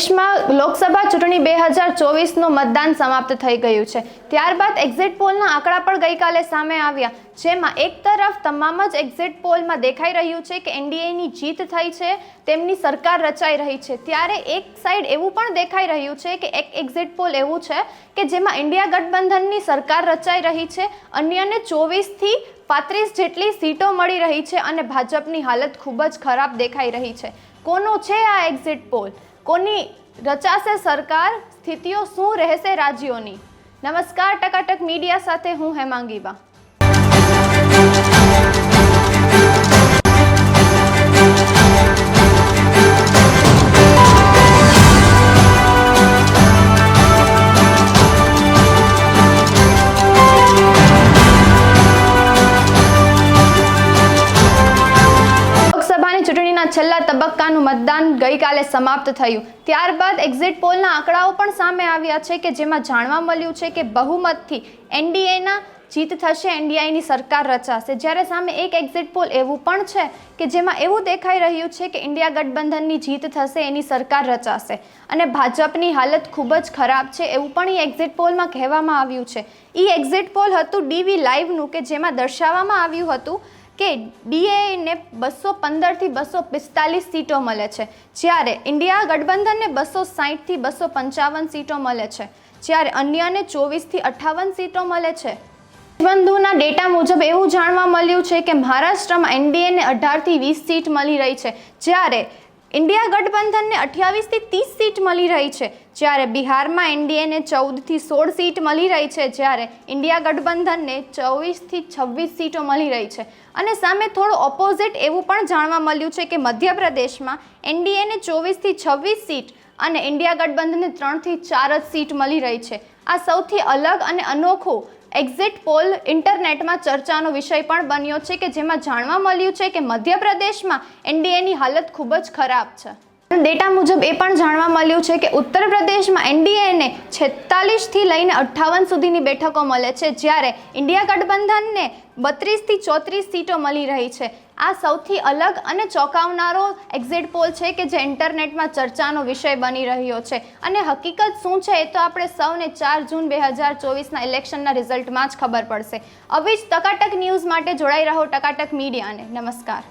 દેશમાં લોકસભા ચૂંટણી 2024નું મતદાન સમાપ્ત થઈ ગયું છે। ત્યારબાદ એક્ઝિટ પોલના આંકડા પણ ગઈકાલે સામે આવ્યા, જેમાં એક તરફ તમામ જ એક્ઝિટ પોલમાં દેખાઈ રહ્યું છે કે એનડીએની જીત થઈ છે, તેમની સરકાર રચાઈ રહી છે। ત્યારે એક સાઈડ એવું પણ દેખાઈ રહ્યું છે કે એક એક્ઝિટ પોલ એવું છે કે જેમાં ઇન્ડિયા ગઠબંધનની સરકાર રચાઈ રહી છે, અન્યને 24 થી 35 જેટલી સીટો મળી રહી છે અને ભાજપની હાલત ખૂબ જ ખરાબ દેખાઈ રહી છે। કોનો છે આ એક્ઝિટ પોલ? કોની રચાશે સરકાર? સ્થિતિઓ શું રહેશે રાજ્યોની? નમસ્કાર, ટકાટક મીડિયા સાથે હું હેમાંગી બા। ચૂંટણીના છેલ્લા તબક્કાનું મતદાન ગઈકાલે સમાપ્ત થયું। ત્યારબાદ એક્ઝિટ પોલના આંકડાઓ પણ સામે આવ્યા છે કે જેમાં જાણવા મળ્યું છે કે બહુમતથી એનડીએના જીત થશે, એનડીએની સરકાર રચાશે। જ્યારે સામે એક એક્ઝિટ પોલ એવું પણ છે કે જેમાં એવું દેખાઈ રહ્યું છે કે ઇન્ડિયા ગઠબંધનની જીત થશે, એની સરકાર રચાશે અને ભાજપની હાલત ખૂબ જ ખરાબ છે એવું પણ એ એક્ઝિટ પોલમાં કહેવામાં આવ્યું છે। એ એક્ઝિટ પોલ હતું ડીવી લાઈવનું કે જેમાં દર્શાવવામાં આવ્યું હતું કે ડીએને 215 થી 245 સીટો મળે છે, જ્યારે ઇન્ડિયા ગઠબંધનને 260 થી 255 સીટો મળે છે, જ્યારે અન્યને 24 થી 58 સીટો મળે છે। દેશબંધુના ડેટા મુજબ એવું જાણવા મળ્યું છે કે મહારાષ્ટ્રમાં એનડીએને 18 થી 20 સીટ મળી રહી છે, જ્યારે ઇન્ડિયા ગઠબંધનને 28 થી 30 સીટ મળી રહી છે, જ્યારે બિહારમાં એનડીએને 14 થી 16 સીટ મળી રહી છે, જ્યારે ઇન્ડિયા ગઠબંધનને 24 થી 26 સીટો મળી રહી છે। અને સામે થોડું ઓપોઝિટ એવું પણ જાણવા મળ્યું છે કે મધ્યપ્રદેશમાં એનડીએને 24 થી 26 સીટ અને ઇન્ડિયા ગઠબંધનને 3 થી 4 જ સીટ મળી રહી છે। આ સૌથી અલગ અને અનોખું એક્ઝિટ પોલ ઇન્ટરનેટમાં ચર્ચાનો વિષય પણ બન્યો છે કે જેમાં જાણવા મળ્યું છે કે મધ્યપ્રદેશમાં એનડીએની હાલત ખૂબ જ ખરાબ છે। ડેટા મુજબ એ પણ જાણવા મળ્યું છે કે ઉત્તર પ્રદેશમાં એનડીએને 46 થી લઈને 58 સુધીની બેઠકો મળે છે, જ્યારે ઇન્ડિયા ગઠબંધનને 32 થી 34 સીટો મળી રહી છે। આ સૌથી અલગ અને ચોંકાવનારો એક્ઝિટ પોલ છે કે જે ઇન્ટરનેટમાં ચર્ચાનો વિષય બની રહ્યો છે અને હકીકત શું છે એ તો આપણે સૌને 4 જૂન 2024ના ઇલેક્શનના રિઝલ્ટમાં જ ખબર પડશે। આવી જ ટકાટક ન્યૂઝ માટે જોડાઈ રહો ટકાટક મીડિયાને। નમસ્કાર।